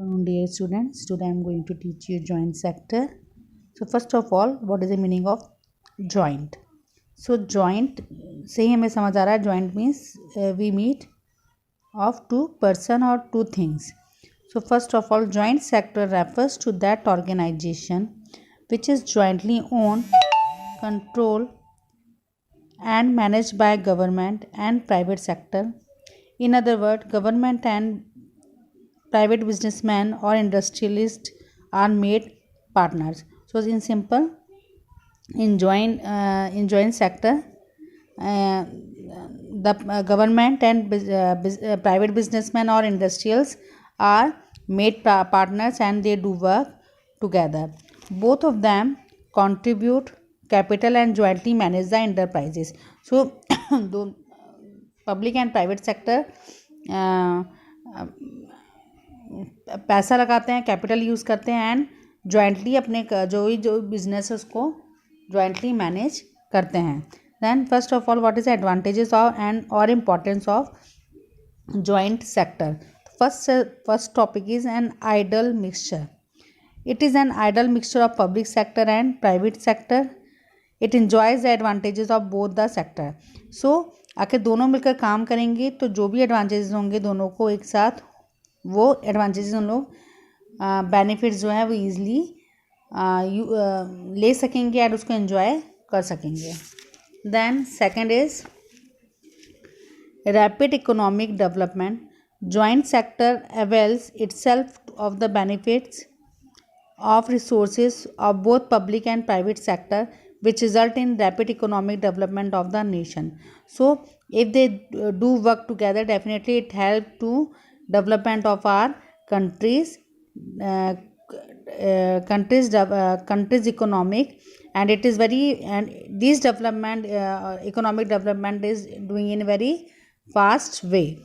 afternoon, dear students. Today I am going to teach you joint sector. So first of all, what is the meaning of joint? So joint से ही हमें समझ आ रहा है joint means we meet of two person or two things. So first of all, joint sector refers to that organization which is jointly owned, controlled and managed by government and private sector. In other words, government and private businessmen or industrialists are made partners. So in simple, in joint sector, uh, the government and private businessmen or industrials are made partners and they do work together. Both of them contribute capital and jointly manage the enterprises. So the public and private sector पैसा लगाते हैं, capital use करते हैं and jointly अपने जो business है उसको jointly manage करते हैं. Then first of all, what is advantages of and और importance of joint sector. First topic is an ideal mixture. It is an ideal mixture of public sector and private sector. It enjoys the advantages of both the sector. So आखिर दोनों मिलकर काम करेंगे तो जो भी advantages होंगे दोनों को एक साथ वो एडवांटेजेस उन लोग बेनिफिट्स जो है वो ईजिली ले सकेंगे एंड उसको एंजॉय कर सकेंगे. Then second is rapid economic development. Joint sector avails itself of the benefits of resources of both public and private sector, which result in rapid economic development of the nation. So if they do work together, definitely it help to development of our countries countries economic, and it is very, and this development economic development is doing in very fast way.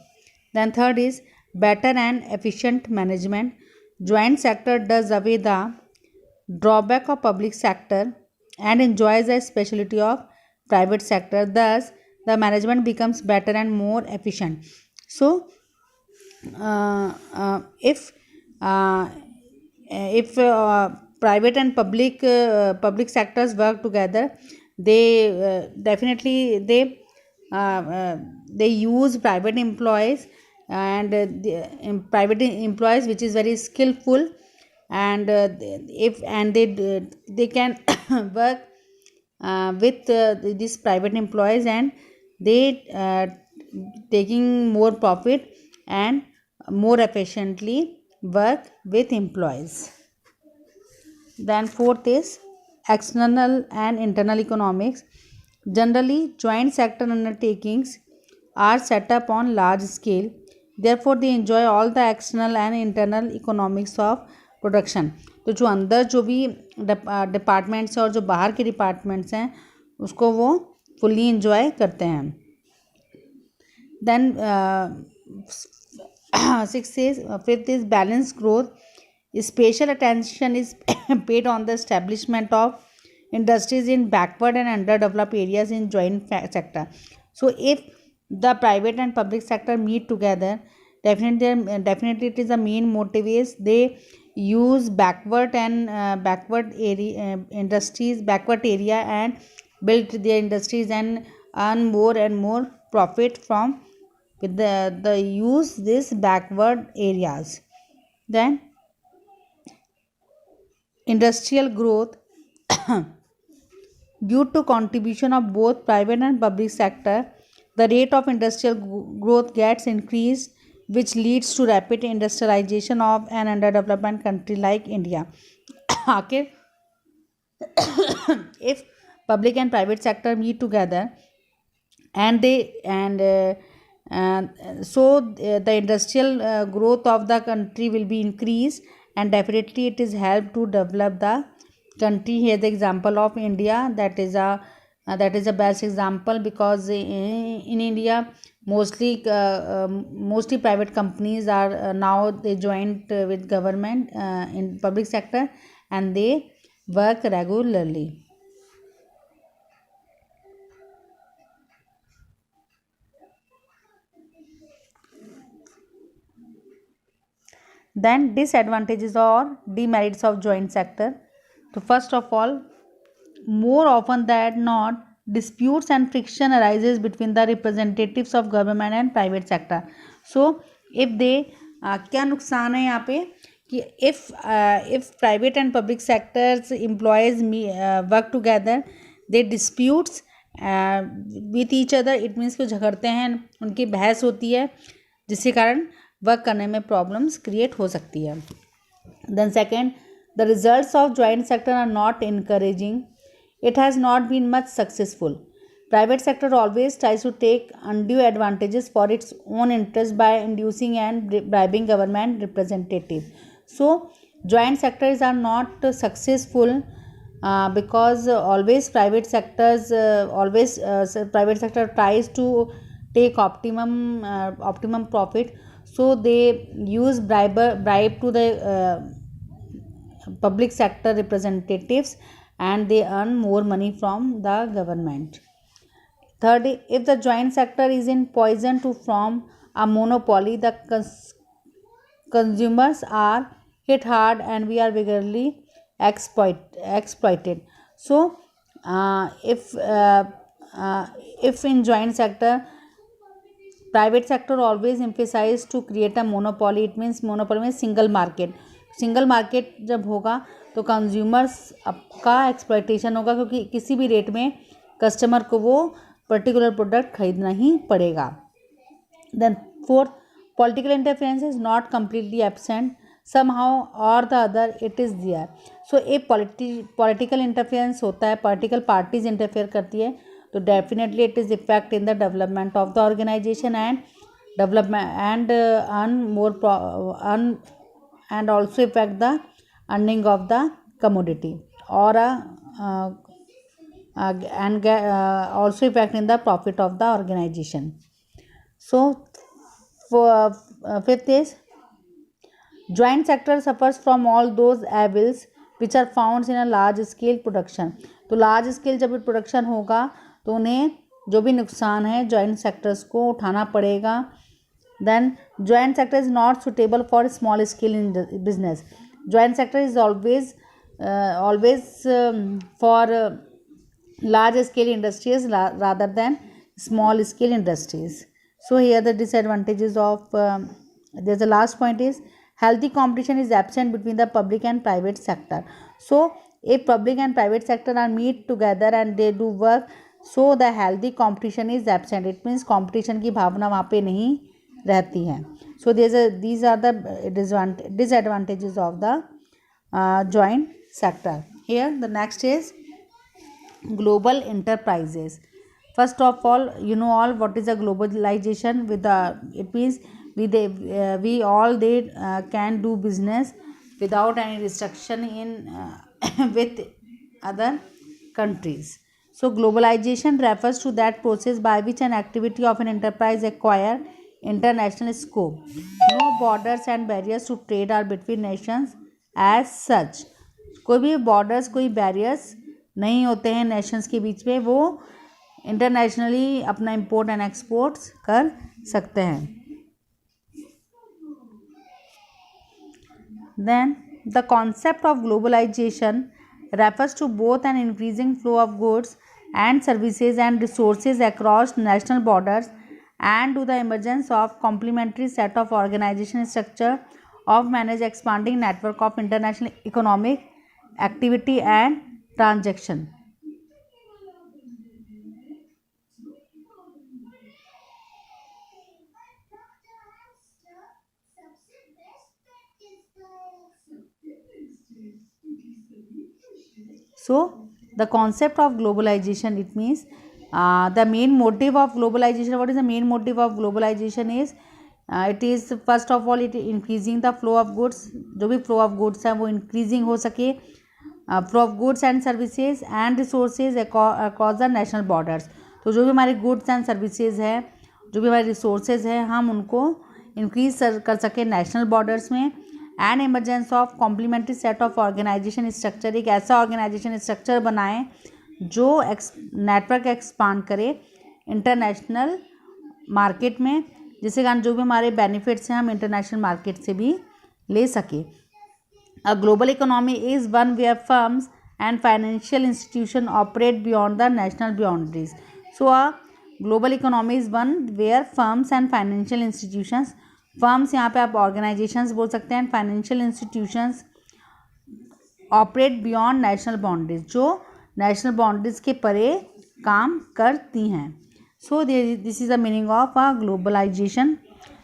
Then third is better and efficient management. Joint sector does away the drawback of public sector and enjoys the specialty of private sector. Thus the management becomes better and more efficient. So if private and public sectors work together, they definitely they use private employees and private employees which is very skillful, and if and they can work with these private employees, and they taking more profit and more efficiently work with employees. Then fourth is external and internal economics. Generally, joint sector undertakings are set up on large scale. Therefore, they enjoy all the external and internal economics of production. तो जो अंदर जो भी departments हैं और जो बाहर के डिपार्टमेंट्स हैं उसको वो फुल्ली इंजॉय करते हैं. Then fifth is balanced growth. Special attention is paid on the establishment of industries in backward and underdeveloped areas in joint sector. So if the private and public sector meet together, definitely it is the main motive is they use backward and backward area industries, backward area, and build their industries and earn more and more profit from with the use this backward areas. Then industrial growth. Due to contribution of both private and public sector, the rate of industrial growth gets increased, which leads to rapid industrialization of an underdeveloped country like India. आखिर if public and private sector meet together and so the industrial growth of the country will be increased, and definitely it is help to develop the country. Here the example of India, that is a best example, because in India mostly private companies are now they joined with government in public sector and they work regularly. Then disadvantages or demerits of joint sector. So first of all, more often than not, disputes and friction arises between the representatives of government and private sector. So if they क्या नुकसान है यहाँ पे कि if private and public sectors employees work together, they disputes with each other, it means कि झगड़ते हैं, उनकी बहस होती है, जिसके कारण वर्क करने में प्रॉब्लम्स क्रिएट हो सकती है. Then second, the results of joint sector are not encouraging. It has not been much successful. Private sector always tries to take undue advantages for its own interest by inducing and bribing government representatives. So joint sectors are not successful because always private sector tries to take optimum profit. So they use bribe to the public sector representatives, and they earn more money from the government. Third, if the joint sector is in poison to form a monopoly, the consumers are hit hard and we are vigorously exploited. So if in joint sector, private sector always emphasize to create a monopoly. It means monopoly means single market. Single market जब होगा तो consumers का exploitation होगा, क्योंकि किसी भी rate में customer को वो पर्टिकुलर प्रोडक्ट खरीदना ही पड़ेगा. Then fourth, political interference is not completely absent, somehow और the other it is there. So एक पॉलिटिकल इंटरफेरेंस होता है, पॉलिटिकल पार्टीज इंटरफेयर करती है, तो definitely it is effect in the development of the organisation and development and also affect the earning of the commodity or also affect in the profit of the organization. So for fifth is joint sector suffers from all those evils which are found in a large scale production. तो large scale जब production होगा तो उन्हें जो भी नुकसान है joint sectors को उठाना पड़ेगा. Then joint sector is not suitable for small scale business. Joint sector is always for large scale industries rather than small scale industries. So here the disadvantages of there's the last point is healthy competition is absent between the public and private sector. So if public and private sector are meet together and they do work, so the healthy competition is absent. It means competition की भावना वहाँ पे नहीं रहती हैं. So these are the disadvantages of the joint sector. Here the next is global enterprises. First of all, you know all what is a globalization. With the it means we all can do business without any restriction in with other countries. So globalization refers to that process by which an activity of an enterprise acquire international scope. No borders and barriers to trade are between nations as such. कोई भी borders कोई barriers नहीं होते हैं nations के बीच में, वो internationally अपना import and exports कर सकते हैं. Then the concept of globalization refers to both an increasing flow of goods and services and resources across national borders and to the emergence of complementary set of organization structure of manage expanding network of international economic activity and transaction. So the concept of globalization, it means the main motive of globalization. What is the main motive of globalization is it is first of all it increasing the flow of goods. जो भी flow of goods है वो increasing हो सके, flow of goods and services and resources across the national borders. तो जो भी हमारे goods and services है, जो भी हमारे resources है, हम उनको increase कर सके national borders में. And emergence of complementary set of organisation structure, एक ऐसा ऑर्गेनाइजेशन स्ट्रक्चर बनाएं जो नेटवर्क एक्सपांड करे इंटरनेशनल मार्केट में, जिसके कारण जो भी हमारे बेनिफिट्स हैं हम इंटरनेशनल मार्केट से भी ले सके. A global economy is one where firms and financial institutions operate beyond the national boundaries. So, a global economy is one where firms and financial institutions, firms यहाँ पे आप organizations बोल सकते हैं, financial institutions operate beyond national boundaries, जो national boundaries के परे काम करती हैं. So, this is the meaning of globalization.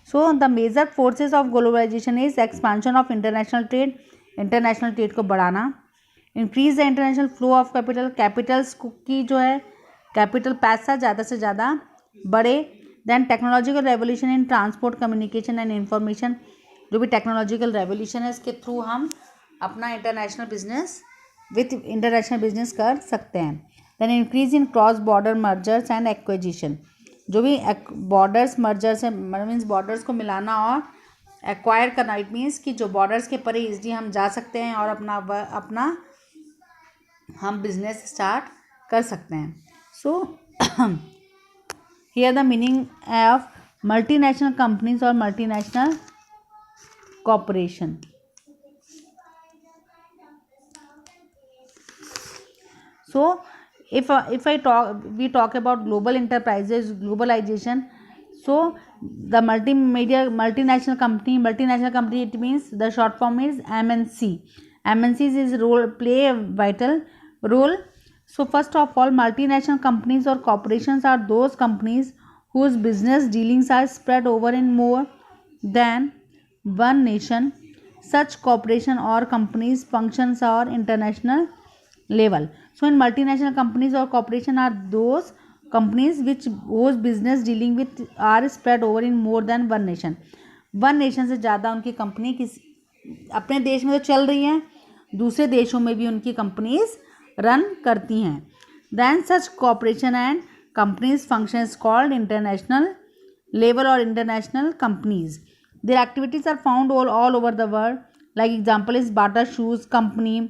So, the major forces of globalization is expansion of international trade, international trade को बढ़ाना, increase the international flow of capital, capitals की जो है कैपिटल पैसा ज़्यादा से ज़्यादा बढ़े. Then technological revolution in transport, communication and information, जो भी टेक्नोलॉजिकल रेवोल्यूशन है इसके थ्रू हम अपना इंटरनेशनल बिजनेस कर सकते हैं. Then increase in cross border mergers and acquisition, जो भी बॉर्डर्स मर्जर्स है मीन्स बॉर्डर्स को मिलाना और एक्वायर करना. इट मीन्स कि जो बॉर्डर्स के परे इजली हम जा सकते हैं और अपना हम बिजनेस स्टार्ट कर सकते हैं. So here the meaning of multinational companies और multinational corporation. So if we talk about global enterprises, globalization, so the multinational company, it means the short form is MNC. MNCs play a vital role. So first of all, multinational companies or corporations are those companies whose business dealings are spread over in more than one nation. Such corporation or companies functions are international level. So in multinational companies or corporation are those companies whose business dealing with are spread over in more than one nation. One nation से ज़्यादा उनकी company अपने देश में तो चल रही हैं, दूसरे देशों में भी उनकी कंपनीज रन करती हैं. Then such corporation and companies functions called international level और international companies. Their activities are found all over the world. Like example is Bata shoes company,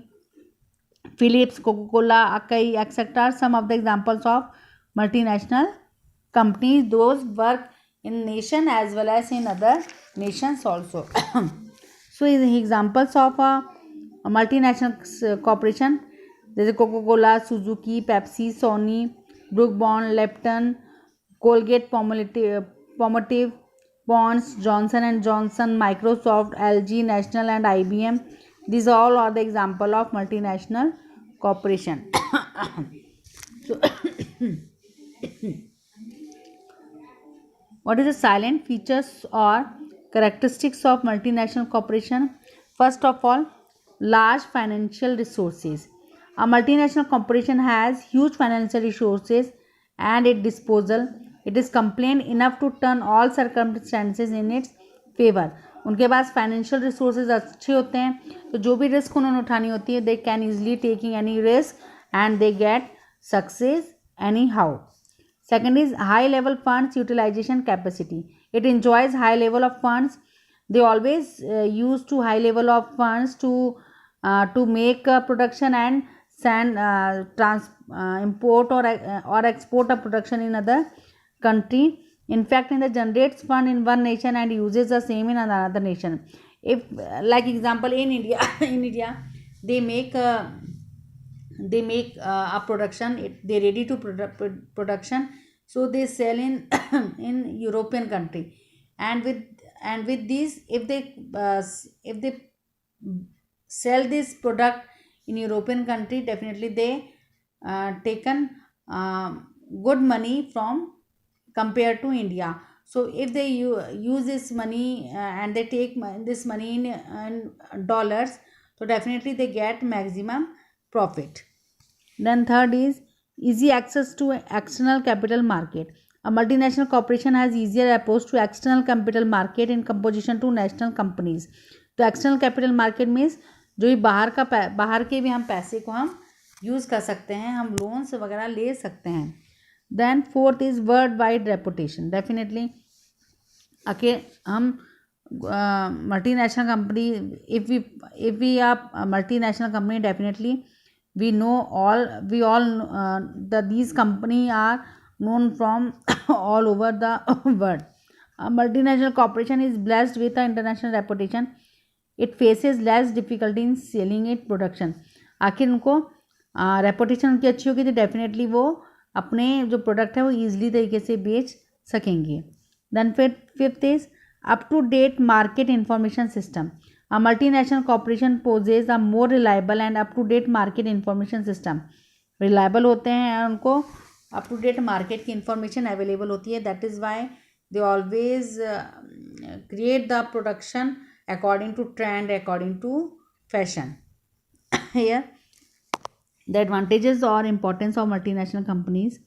Philips, Coca-Cola, Akai, etc. Some of the examples of multinational companies. Those work in nation as well as in other nations also. So, examples of a multinational corporation, there is Coca-Cola, Suzuki, Pepsi, Sony, Brook Bond, Lipton, Colgate, Palmolive, Ponds, Johnson and Johnson, Microsoft, LG, National and IBM. These all are the example of multinational corporation. So, what is the silent features or characteristics of multinational corporation? First of all, large financial resources. A multinational corporation has huge financial resources and its disposal. It is complained enough to turn all circumstances in its favor. उनके पास financial resources अच्छे होते हैं, तो जो भी risk उन्होंने उठानी होती है they can easily taking any risk and they get success anyhow. Second is high level funds utilisation capacity. It enjoys high level of funds. They always use to high level of funds to make production and send import or export a production in other country. In fact, in the generates fund in one nation and uses the same in another nation. If like example in India, they make a production. They ready to production, so they sell in in European country, and with these, if they sell this product in European country, definitely they taken good money from compared to India. So if they use this money and they take this money in dollars, so definitely they get maximum profit. Then third is easy access to external capital market. A multinational corporation has easier approach to external capital market in comparison to national companies. तो external capital market means जो भी बाहर के भी हम पैसे को हम यूज़ कर सकते हैं, हम लोन्स वगैरह ले सकते हैं. Then fourth is worldwide reputation. Definitely हम multinational company, if we are a multinational company, definitely we all that these company are known from all over the world. A multinational corporation is blessed with an international reputation. It faces less difficulty in selling it production. आखिर उनको reputation उनकी अच्छी होगी तो definitely वो अपने जो product है वो ईजिली तरीके से बेच सकेंगे। Then fifth is up to date market information system. A multinational corporation possess a more reliable and up to date market information system. Reliable होते हैं, उनको अप टू डेट मार्केट की इंफॉर्मेशन अवेलेबल होती है। That is why they always create the production according to trend, according to fashion. Here the advantages or importance of multinational companies.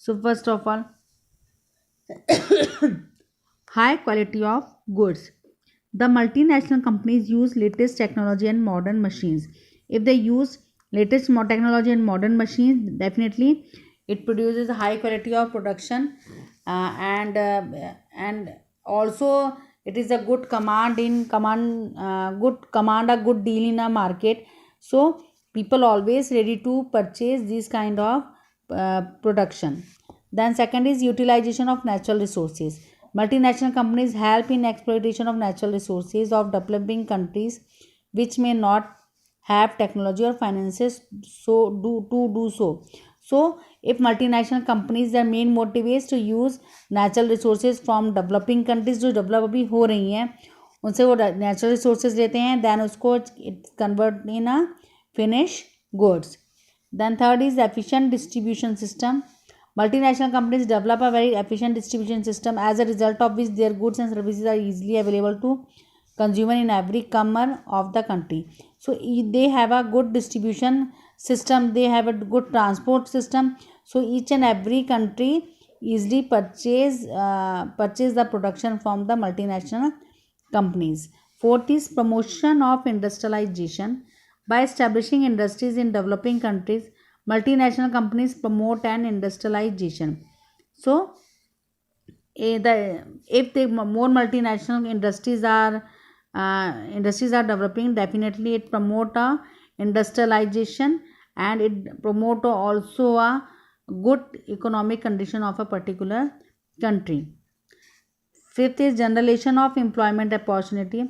So first of all, high quality of goods. The multinational companies use latest technology and modern machines. If they use latest technology and modern machines, definitely it produces a high quality of production, and also it is a good good command a good deal in a market. So people always ready to purchase this kind of production. Then second is utilization of natural resources. Multinational companies help in exploitation of natural resources of developing countries which may not have technology or finances to do so. So if multinational companies, their main motive is to use natural resources from developing countries जो develop अभी हो रही हैं उनसे वो natural resources लेते हैं, then उसको it convert in a finish goods. Then third is efficient distribution system. Multinational companies develop a very efficient distribution system, as a result of which their goods and services are easily available to consumer in every corner of the country. So they have a good distribution system, they have a good transport system, so each and every country easily purchase the production from the multinational companies. Fourth is promotion of industrialization. By establishing industries in developing countries, multinational companies promote an industrialization. So if the more multinational industries are developing, definitely it promote a industrialization, and it promote also a good economic condition of a particular country. Fifth is generation of employment opportunity.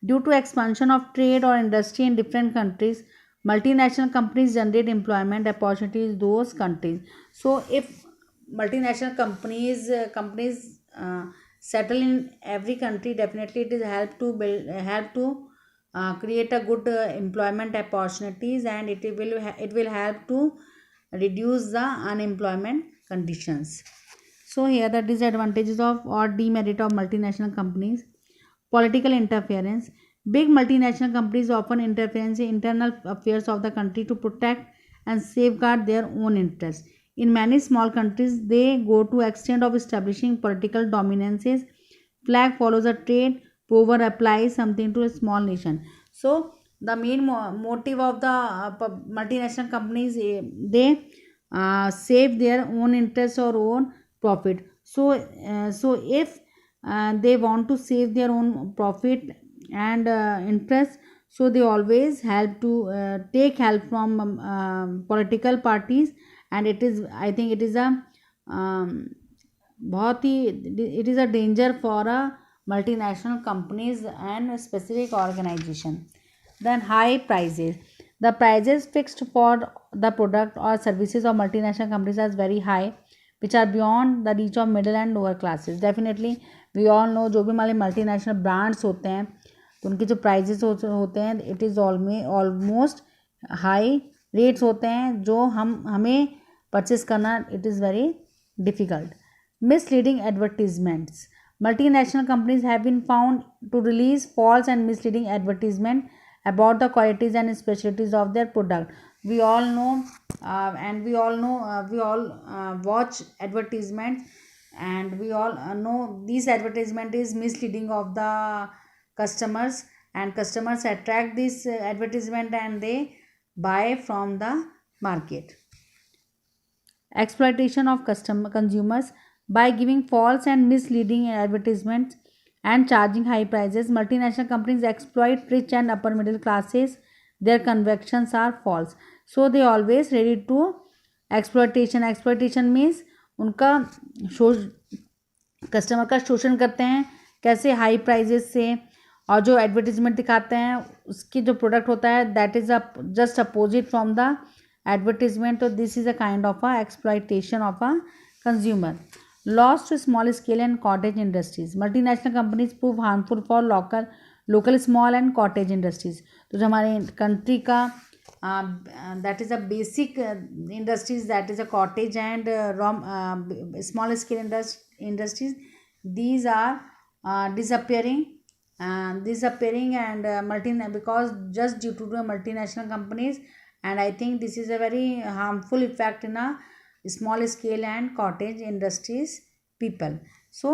Due to expansion of trade or industry in different countries, multinational companies generate employment opportunities in those countries. So if multinational companies settle in every country, definitely it is help to create a good employment opportunities, and it will help to reduce the unemployment conditions. So here the disadvantages of or demerit of multinational companies. Political interference. Big multinational companies often interfere in internal affairs of the country to protect and safeguard their own interests. In many small countries, they go to extent of establishing political dominances. Flag follows a trade, power applies something to a small nation. So the main motive of the multinational companies, they save their own interests or own profit. So if they want to save their own profit and interest, so they always help to take help from political parties, and it is, I think it is a बहुत ही it is a danger for a multinational companies and specific organization. Then high prices. The prices fixed for the product or services of multinational companies are very high, which are beyond the reach of middle and lower classes. Definitely we all know जो भी हमारे multinational brands होते हैं तो उनके जो prices होते हैं it is almost high rates होते हैं जो हमें परचेस करना it is very difficult. Misleading advertisements. Multinational companies have been found to release false and misleading advertisement about the qualities and specialties of their product. We all know we all watch advertisements, and we all know this advertisement is misleading of the customers, and customers attract this advertisement and they buy from the market. Exploitation of consumers. By giving false and misleading advertisements and charging high prices, multinational companies exploit rich and upper middle classes. Their convictions are false, so they always ready to exploitation. Exploitation means उनका customer का शोषण करते हैं कैसे, high prices से, और जो advertisement दिखाते हैं उसकी जो प्रोडक्ट होता है that is a just opposite from the advertisement. So this is a kind of a exploitation of a consumer. Loss to small scale and cottage industries. Multinational companies prove harmful for local small and cottage industries. तो जो हमारे country का that is a basic industries, that is a cottage and small scale industries, these are disappearing and because just due to the multinational companies. And I think this is a very harmful effect in a small scale and cottage industries people. So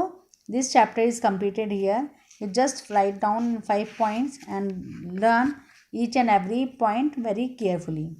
this chapter is completed here. You just write down 5 points and learn each and every point very carefully.